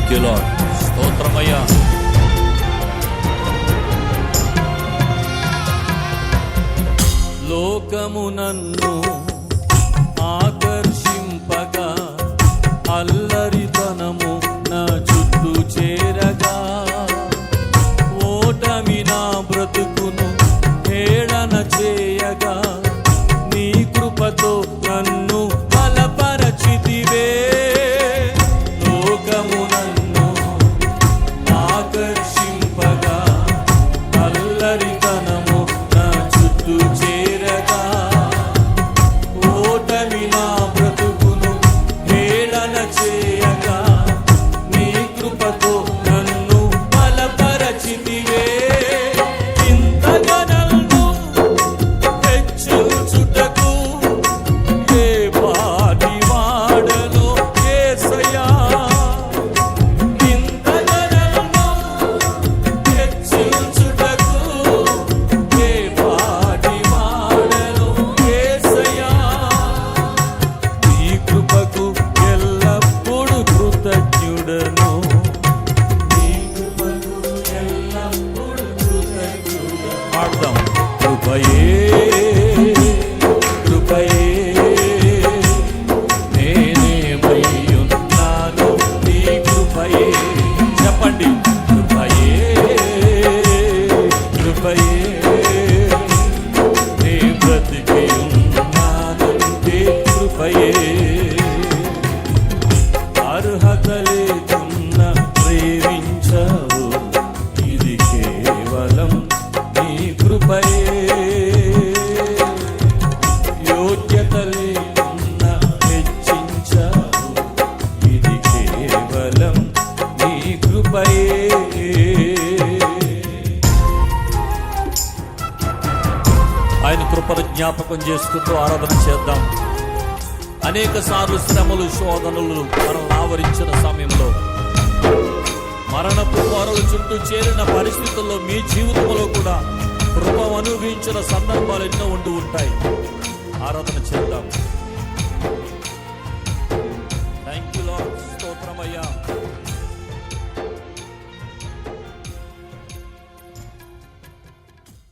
Thank you lord. స్తోత్రమయ్యా. లోకము నన్ను ఆకర్షింపగా, అల్లరితనము నా చుట్టూ చేరగా, ఓటమి నా బ్రతుకును హేళన చేయగా, నీ కృపతో నన్ను బలపరచితివే. లోకము నన్ను ఆకర్షింపగా, అల్లరితనము నా చుట్టూ చేరగా, ఓటమి నా బ్రతుకును హేళన చేయగా, నీ కృపతో నన్ను బలపరచితివే. ఇంతగా నన్ను హెచ్చించుటకు ఏ పాటి వాడను యేసయ్యా. ఇంతగా నన్ను హెచ్చించుటకు ఏ పాటి వాడను యేసయ్యా. నీ కృపకు ఎల్లప్పుడూ కృతజ్ఞుడను. నీ కృపకు ఎల్లప్పుడూ కృతజ్ఞుడను. పాడదాం. కృపయే కృపయే నేనేమయ్యున్నాను నీ కృపయే. చెప్పండి. కృపయే కృపయే నే బ్రతికి ఉన్నానంటే కృపయే. అర్హత లేకున్నా ప్రేమించావు, ఇది కేవలం నీ కృపయే. యోగ్యత లేకున్నా హెచ్చించావు, ఇది కేవలం నీ కృపయే. ఆయన కృపను జ్ఞాపకం చేసుకుంటూ ఆరాధన చేద్దాం. అనేక సార్లు శ్రమలు, శోధనలు మనల్ని ఆవరించిన సమయంలో, మరణపు కోరలు చుట్టూ చేరిన పరిస్థితుల్లో మీ జీవితంలో కూడా కృప అనుభవించిన సందర్భాలు ఎన్నో ఉంటూ ఉంటాయి. ఆరాధన చేద్దాం.